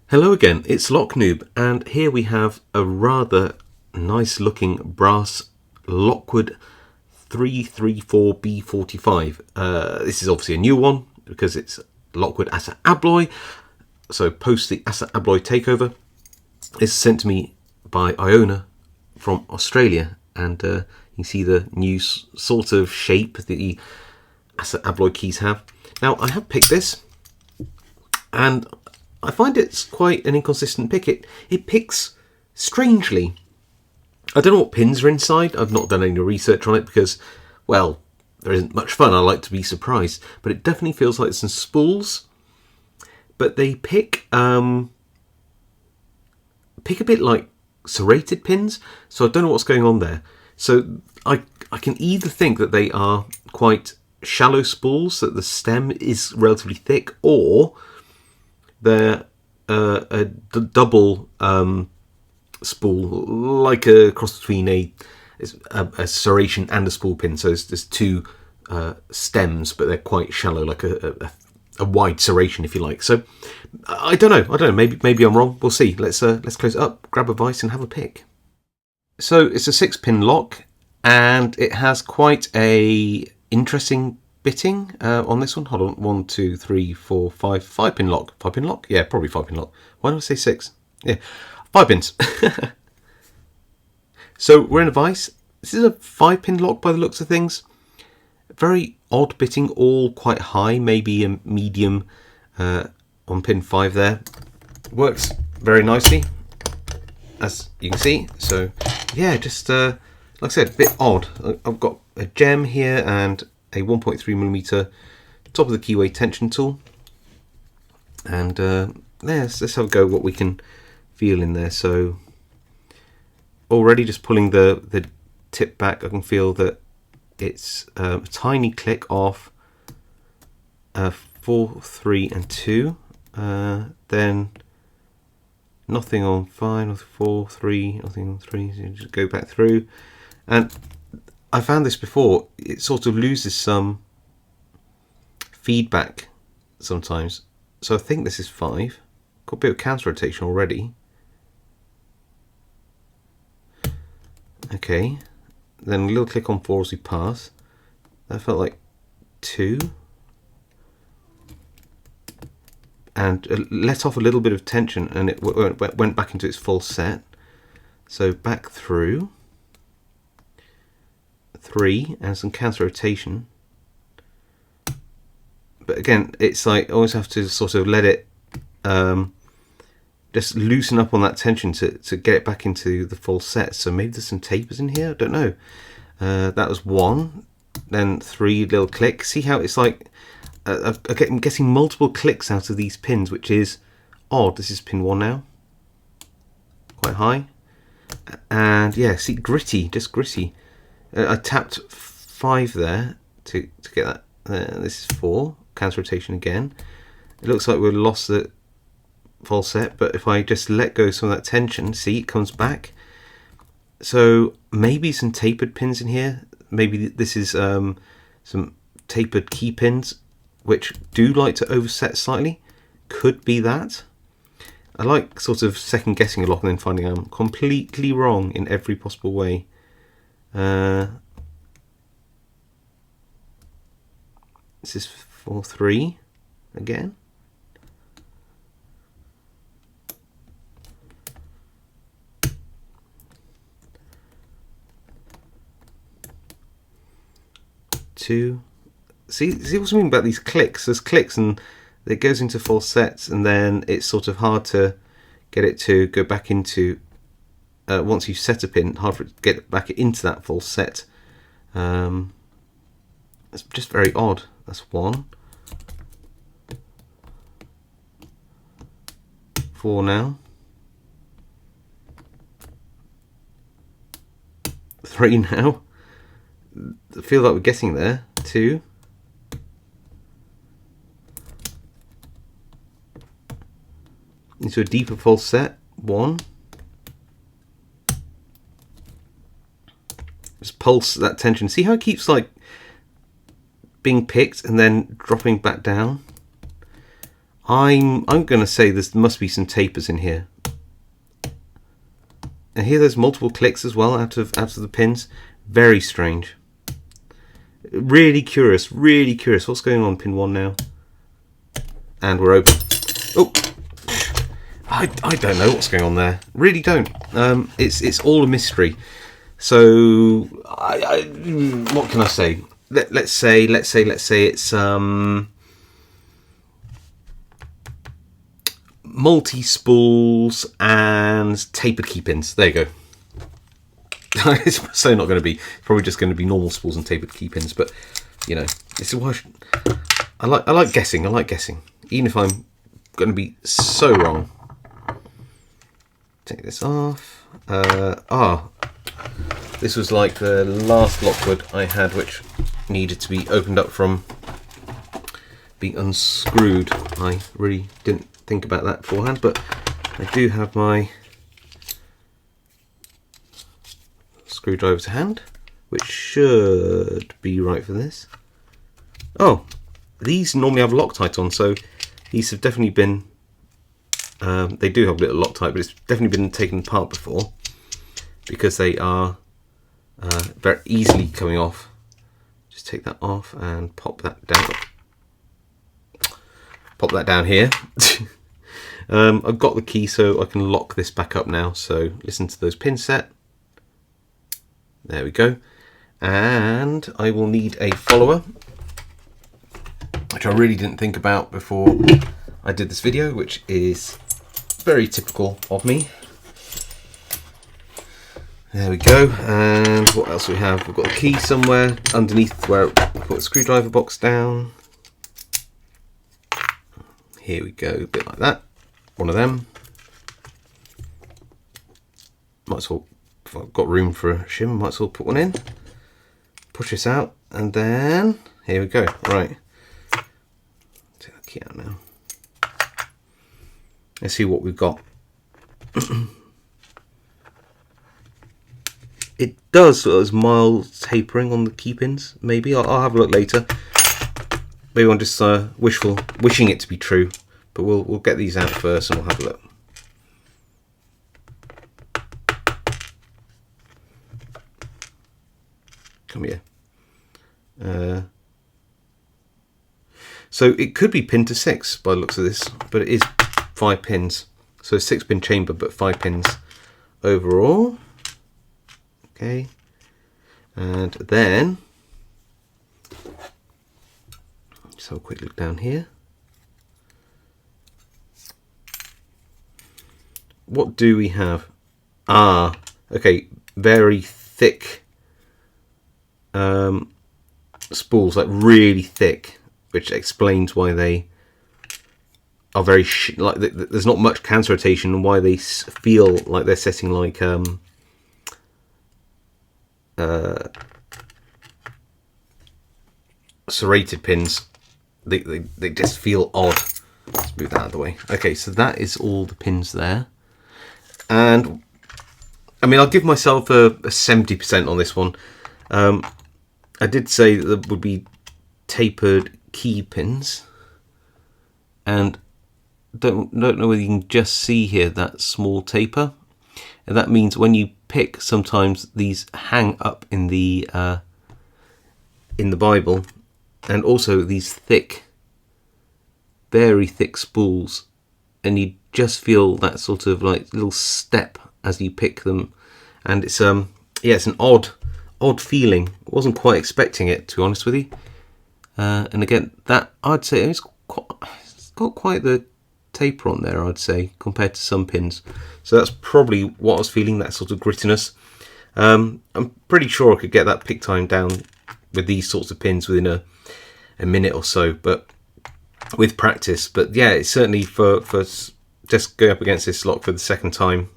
Hello again, it's Noob, and here we have a rather nice looking brass Lockwood 334B45. This is obviously a new one because it's Lockwood Assa Abloy. So post the Assa Abloy takeover, it's sent to me by Iona from Australia, and you can see the new sort of shape that the Assa Abloy keys have. Now I have picked this, and I find it's quite an inconsistent pick. It picks strangely. I don't know what pins are inside. I've not done any research on it because, well, there isn't much fun. I like to be surprised. But it definitely feels like some spools. But they pick a bit like serrated pins. So I don't know what's going on there. So I can either think that they are quite shallow spools, that the stem is relatively thick, or they're a double spool, like a cross between a serration and a spool pin. So there's two stems, but they're quite shallow, like a wide serration, if you like. So I don't know. Maybe I'm wrong. We'll see. Let's close it up, grab a vice, and have a pick. So it's a 6-pin lock, and it has quite a interesting bitting on this one. Hold on, 1, 2, 3, 4, 5, 5-pin lock. 5-pin lock? Yeah, probably 5-pin lock. Why did I say 6? Yeah, 5 pins. So we're in a vice. This is a 5-pin lock by the looks of things. Very odd bitting, all quite high, maybe a medium on pin 5 there. Works very nicely, as you can see. So yeah, just like I said, a bit odd. I've got a gem here and a 1.3mm top of the keyway tension tool, and let's have a go what we can feel in there. So already just pulling the tip back, I can feel that it's a tiny click off 4, 3 and 2, then nothing on 5, 4, 3, nothing on 3, so you just go back through. And I found this before, it sort of loses some feedback sometimes. So I think this is 5. Got a bit of counter rotation already. Okay, then a little click on 4 as we pass. That felt like 2. And let off a little bit of tension, and it went back into its full set. So back through 3 and some counter rotation. But again, it's like I always have to sort of let it just loosen up on that tension to get it back into the full set. So maybe there's some tapers in here, I don't know. That was 1, then 3 little clicks. See how it's like I'm getting multiple clicks out of these pins, which is odd. This is pin 1 now, quite high, and yeah, see, gritty, just gritty. I tapped 5 there to get that. This is 4, counter rotation again. It looks like we've lost the full set, but if I just let go some of that tension, see, it comes back. So maybe some tapered pins in here. Maybe this is some tapered key pins, which do like to overset slightly. Could be that. I like sort of second guessing a lot and then finding I'm completely wrong in every possible way. This is 4, 3 again. Two. See what's I mean about these clicks? There's clicks and it goes into full sets, and then it's sort of hard to get it to go back into. Once you set a pin, hard for it to get back into that full set. It's just very odd. That's 1. 4 now. 3 now. I feel like we're getting there. 2. Into a deeper full set. 1. Just pulse that tension. See how it keeps like being picked and then dropping back down. I'm going to say there must be some tapers in here. And here there's multiple clicks as well out of the pins. Very strange. Really curious, really curious. What's going on pin 1 now? And we're open. Oh, I don't know what's going on there. Really don't. It's all a mystery. So what can I say? Let's say it's multi-spools and tapered key pins. There you go. It's so not going to be. Probably just going to be normal spools and tapered key pins. But you know, this is why I like guessing. I like guessing, even if I'm going to be so wrong. Take this off. This was like the last Lockwood I had, which needed to be opened up from being unscrewed. I really didn't think about that beforehand, but I do have my screwdriver to hand, which should be right for this. Oh, these normally have Loctite on, so these have definitely been they do have a little Loctite, but it's definitely been taken apart before, because they are very easily coming off. Just take that off and pop that down. Pop that down here. I've got the key, so I can lock this back up now. So listen to those pins set. There we go. And I will need a follower, which I really didn't think about before I did this video, which is very typical of me. There we go. And what else we have? We've got a key somewhere underneath where I put the screwdriver box down. Here we go, a bit like that. One of them. Might as well, if I've got room for a shim, might as well put one in. Push this out, and then here we go. Right. Take that key out now. Let's see what we've got. It does sort of mild tapering on the key pins. Maybe I'll have a look later. Maybe I'm just wishing it to be true, but we'll get these out first and we'll have a look. Come here. So it could be pinned to 6 by the looks of this, but it is 5 pins. So 6-pin chamber, but 5 pins overall. Okay, and then just have a quick look down here. What do we have? Okay, very thick spools, like really thick, which explains why they are very like there's not much counter rotation, and why they feel like they're setting like serrated pins. They just feel odd. Let's move that out of the way. Okay, so that is all the pins there, and I mean, I'll give myself a 70% on this one. I did say that there would be tapered key pins, and don't know whether you can just see here that small taper, and that means when you pick, sometimes these hang up in the Bible, and also these thick, very thick spools, and you just feel that sort of like little step as you pick them, and it's yeah, it's an odd feeling. I wasn't quite expecting it, to be honest with you. And again, that I'd say it's got quite the taper on there, I'd say, compared to some pins. So that's probably what I was feeling, that sort of grittiness. I'm pretty sure I could get that pick time down with these sorts of pins within a minute or so, but with practice. But yeah, it's certainly for just going up against this lock for the second time.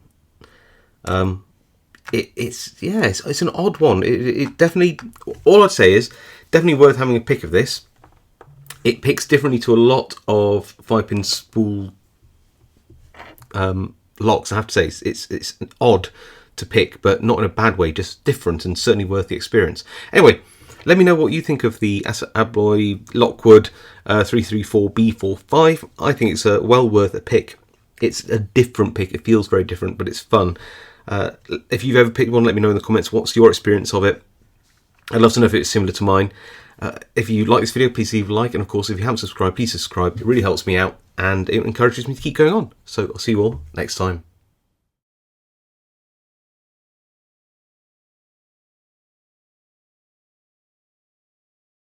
It's an odd one. It definitely, all I'd say is definitely worth having a pick of this. It picks differently to a lot of 5-pin spool locks. I have to say it's odd to pick, but not in a bad way, just different, and certainly worth the experience. Anyway, Let me know what you think of the Abloy Lockwood 334B45. I think it's well worth a pick. It's a different pick. It feels very different, but it's fun. If you've ever picked one, let me know in the comments. What's your experience of it? I'd love to know if it's similar to mine. If you like this video, please leave a like. And of course, if you haven't subscribed, please subscribe. It really helps me out and it encourages me to keep going on. So I'll see you all next time.